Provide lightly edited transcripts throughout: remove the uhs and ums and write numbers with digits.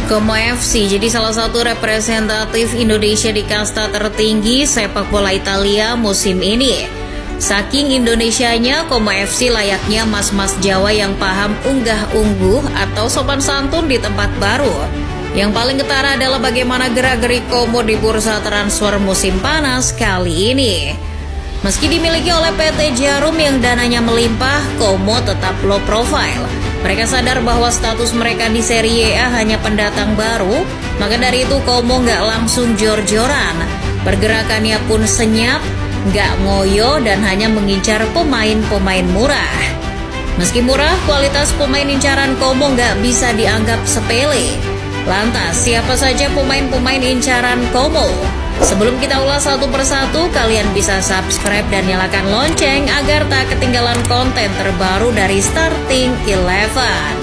Como FC jadi salah satu representatif Indonesia di kasta tertinggi sepak bola Italia musim ini. Saking Indonesianya, Como FC layaknya mas-mas Jawa yang paham unggah-ungguh atau sopan santun di tempat baru. Yang paling ketara adalah bagaimana gerak-gerik Como di bursa transfer musim panas kali ini. Meski dimiliki oleh PT Djarum yang dananya melimpah, Como tetap low profile. Mereka sadar bahwa status mereka di Serie A hanya pendatang baru, maka dari itu Como nggak langsung jor-joran. Pergerakannya pun senyap, nggak ngoyo dan hanya mengincar pemain-pemain murah. Meski murah, kualitas pemain incaran Como nggak bisa dianggap sepele. Lantas, siapa saja pemain-pemain incaran Como? Sebelum kita ulas satu persatu, kalian bisa subscribe dan nyalakan lonceng agar tak ketinggalan konten terbaru dari Starting Eleven.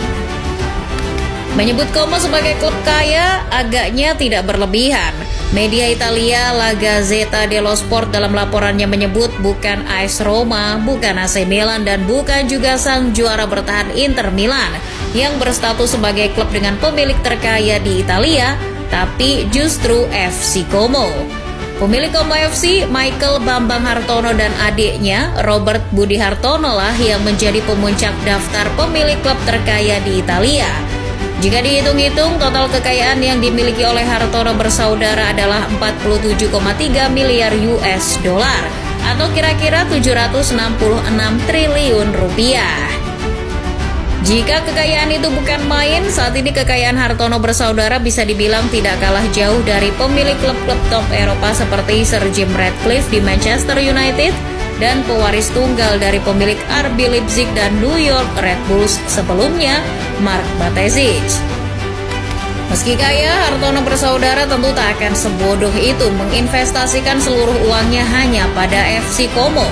Menyebut Como sebagai klub kaya agaknya tidak berlebihan. Media Italia La Gazzetta dello Sport dalam laporannya menyebut bukan AS Roma, bukan AC Milan, dan bukan juga sang juara bertahan Inter Milan yang berstatus sebagai klub dengan pemilik terkaya di Italia, tapi justru FC Como. Pemilik Como FC, Michael Bambang Hartono dan adiknya, Robert Budi Hartono lah yang menjadi pemuncak daftar pemilik klub terkaya di Italia. Jika dihitung-hitung, total kekayaan yang dimiliki oleh Hartono bersaudara adalah 47,3 miliar US dollar atau kira-kira 766 triliun rupiah. Jika kekayaan itu bukan main, saat ini kekayaan Hartono bersaudara bisa dibilang tidak kalah jauh dari pemilik klub-klub top Eropa seperti Sir Jim Ratcliffe di Manchester United dan pewaris tunggal dari pemilik RB Leipzig dan New York Red Bulls sebelumnya, Mark Batesic. Meski kaya, Hartono bersaudara tentu tak akan sebodoh itu menginvestasikan seluruh uangnya hanya pada FC Como.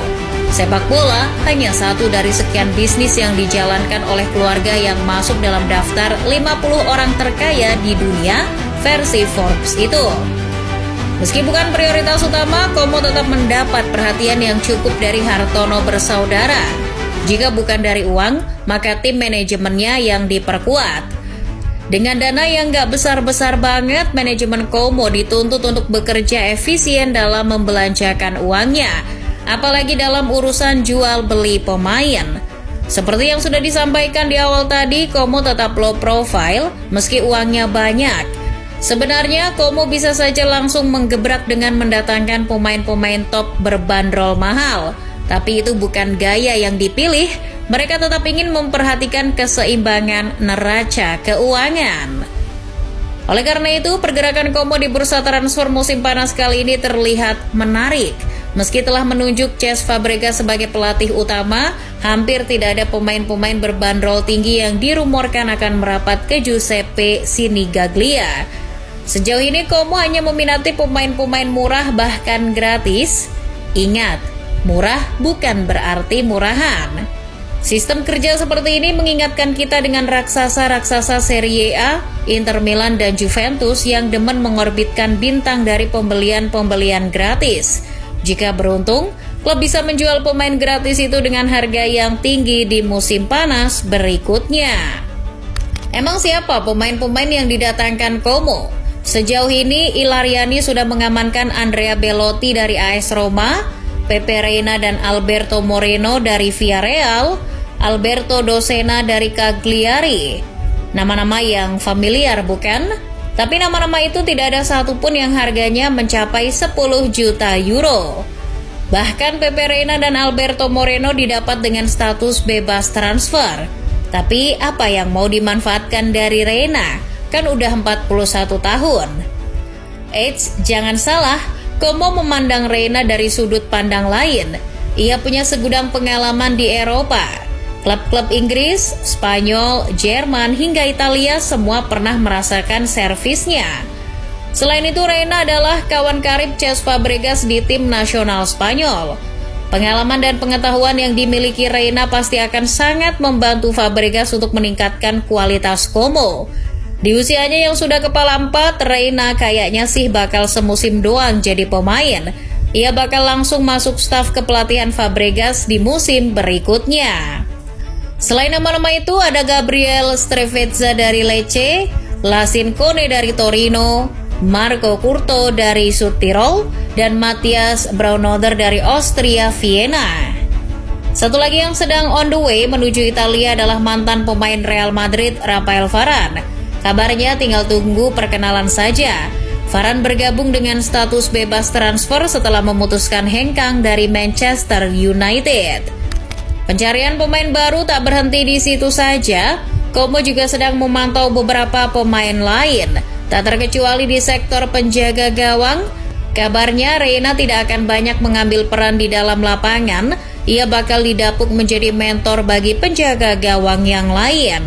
Sepak bola hanya satu dari sekian bisnis yang dijalankan oleh keluarga yang masuk dalam daftar 50 orang terkaya di dunia versi Forbes itu. Meski bukan prioritas utama, Como tetap mendapat perhatian yang cukup dari Hartono bersaudara. Jika bukan dari uang, maka tim manajemennya yang diperkuat. Dengan dana yang gak besar-besar banget, manajemen Como dituntut untuk bekerja efisien dalam membelanjakan uangnya, apalagi dalam urusan jual beli pemain. Seperti yang sudah disampaikan di awal tadi, Como tetap low profile meski uangnya banyak. Sebenarnya Como bisa saja langsung menggebrak dengan mendatangkan pemain-pemain top berbandrol mahal, tapi itu bukan gaya yang dipilih. Mereka tetap ingin memperhatikan keseimbangan neraca keuangan. Oleh karena itu, pergerakan Como di bursa transfer musim panas kali ini terlihat menarik. Meski telah menunjuk Cesc Fabregas sebagai pelatih utama, hampir tidak ada pemain-pemain berbandrol tinggi yang dirumorkan akan merapat ke Giuseppe Sinigaglia. Sejauh ini Como hanya meminati pemain-pemain murah bahkan gratis. Ingat, murah bukan berarti murahan. Sistem kerja seperti ini mengingatkan kita dengan raksasa-raksasa Serie A, Inter Milan dan Juventus yang demen mengorbitkan bintang dari pembelian-pembelian gratis. Jika beruntung, klub bisa menjual pemain gratis itu dengan harga yang tinggi di musim panas berikutnya. Emang siapa pemain-pemain yang didatangkan Como? Sejauh ini, Ilariani sudah mengamankan Andrea Belotti dari AS Roma, Pepe Reina dan Alberto Moreno dari Villarreal, Alberto Dossena dari Cagliari. Nama-nama yang familiar bukan? Tapi nama-nama itu tidak ada satupun yang harganya mencapai 10 juta euro. Bahkan Pepe Reina dan Alberto Moreno didapat dengan status bebas transfer. Tapi apa yang mau dimanfaatkan dari Reina? Kan udah 41 tahun. Eits, jangan salah, Como memandang Reina dari sudut pandang lain. Ia punya segudang pengalaman di Eropa. Klub-klub Inggris, Spanyol, Jerman, hingga Italia semua pernah merasakan servisnya. Selain itu, Reina adalah kawan karib Cesc Fabregas di tim nasional Spanyol. Pengalaman dan pengetahuan yang dimiliki Reina pasti akan sangat membantu Fabregas untuk meningkatkan kualitas Como. Di usianya yang sudah kepala 4, Reina kayaknya sih bakal semusim doang jadi pemain. Ia bakal langsung masuk staf kepelatihan Fabregas di musim berikutnya. Selain nama-nama itu, ada Gabriel Strefezza dari Lecce, Lasincone dari Torino, Marco Curto dari Südtirol, dan Matthias Braunohler dari Austria Vienna. Satu lagi yang sedang on the way menuju Italia adalah mantan pemain Real Madrid Rafael Varane. Kabarnya tinggal tunggu perkenalan saja. Varane bergabung dengan status bebas transfer setelah memutuskan hengkang dari Manchester United. Pencarian pemain baru tak berhenti di situ saja. Como juga sedang memantau beberapa pemain lain, tak terkecuali di sektor penjaga gawang. Kabarnya Reina tidak akan banyak mengambil peran di dalam lapangan. Ia bakal didapuk menjadi mentor bagi penjaga gawang yang lain.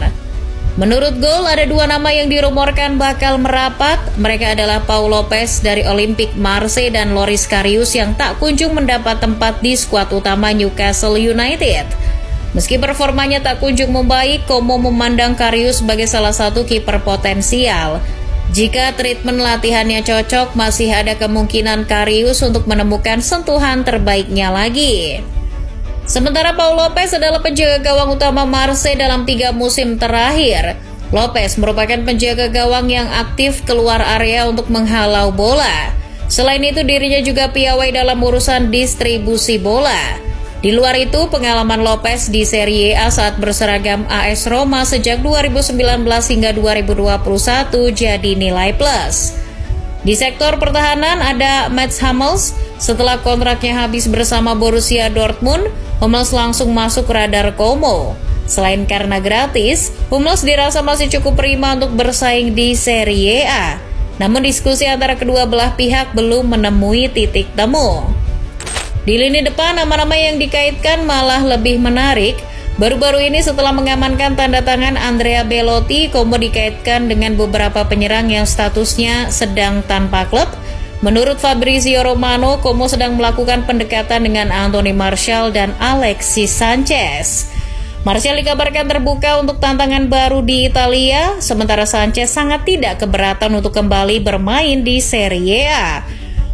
Menurut Goal, ada dua nama yang dirumorkan bakal merapat. Mereka adalah Pau Lopez dari Olympique Marseille dan Loris Karius yang tak kunjung mendapat tempat di skuad utama Newcastle United. Meski performanya tak kunjung membaik, Como memandang Karius sebagai salah satu kiper potensial. Jika treatment latihannya cocok, masih ada kemungkinan Karius untuk menemukan sentuhan terbaiknya lagi. Sementara Pau Lopez adalah penjaga gawang utama Marseille dalam 3 musim terakhir. Lopez merupakan penjaga gawang yang aktif keluar area untuk menghalau bola. Selain itu, dirinya juga piawai dalam urusan distribusi bola. Di luar itu, pengalaman Lopez di Serie A saat berseragam AS Roma sejak 2019 hingga 2021 jadi nilai plus. Di sektor pertahanan ada Mats Hummels. Setelah kontraknya habis bersama Borussia Dortmund, Hummels langsung masuk radar Como. Selain karena gratis, Hummels dirasa masih cukup prima untuk bersaing di Serie A. Namun diskusi antara kedua belah pihak belum menemui titik temu. Di lini depan, nama-nama yang dikaitkan malah lebih menarik. Baru-baru ini setelah mengamankan tanda tangan Andrea Belotti, Como dikaitkan dengan beberapa penyerang yang statusnya sedang tanpa klub. Menurut Fabrizio Romano, Como sedang melakukan pendekatan dengan Anthony Martial dan Alexis Sanchez. Martial dikabarkan terbuka untuk tantangan baru di Italia, sementara Sanchez sangat tidak keberatan untuk kembali bermain di Serie A.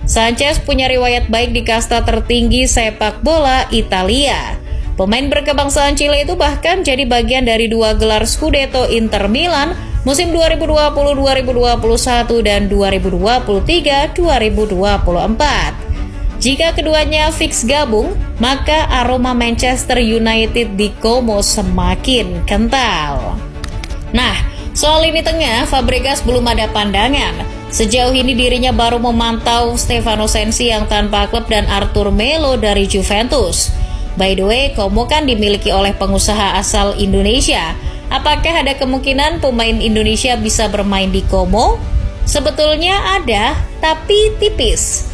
Sanchez punya riwayat baik di kasta tertinggi sepak bola Italia. Pemain berkebangsaan Chile itu bahkan jadi bagian dari 2 gelar Scudetto Inter Milan musim 2020-2021 dan 2023-2024. Jika keduanya fix gabung, maka aroma Manchester United di Como semakin kental. Nah, soal lini tengah, Fabregas belum ada pandangan. Sejauh ini dirinya baru memantau Stefano Sensi yang tanpa klub dan Arthur Melo dari Juventus. By the way, Como kan dimiliki oleh pengusaha asal Indonesia. Apakah ada kemungkinan pemain Indonesia bisa bermain di Como? Sebetulnya ada, tapi tipis.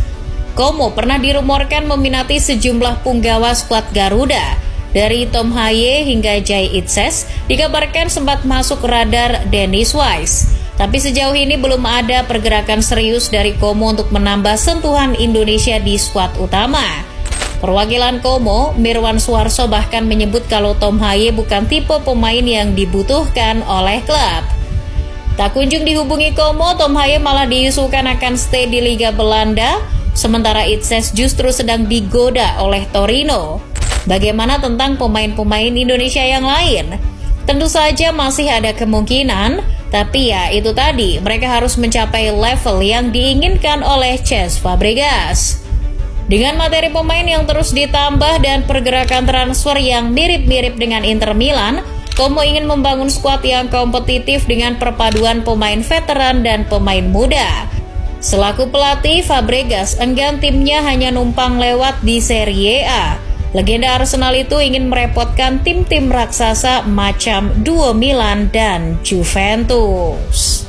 Como pernah dirumorkan meminati sejumlah punggawa skuad Garuda. Dari Tom Haye hingga Jay Itzes, dikabarkan sempat masuk radar Dennis Wise. Tapi sejauh ini belum ada pergerakan serius dari Como untuk menambah sentuhan Indonesia di skuad utama. Perwakilan Como, Mirwan Suarso bahkan menyebut kalau Tom Haye bukan tipe pemain yang dibutuhkan oleh klub. Tak kunjung dihubungi Como, Tom Haye malah diisukan akan stay di Liga Belanda, sementara Itzes justru sedang digoda oleh Torino. Bagaimana tentang pemain-pemain Indonesia yang lain? Tentu saja masih ada kemungkinan, tapi ya itu tadi, mereka harus mencapai level yang diinginkan oleh Cesc Fabregas. Dengan materi pemain yang terus ditambah dan pergerakan transfer yang mirip-mirip dengan Inter Milan, Como ingin membangun skuad yang kompetitif dengan perpaduan pemain veteran dan pemain muda. Selaku pelatih, Fabregas enggan timnya hanya numpang lewat di Serie A. Legenda Arsenal itu ingin merepotkan tim-tim raksasa macam duo Milan dan Juventus.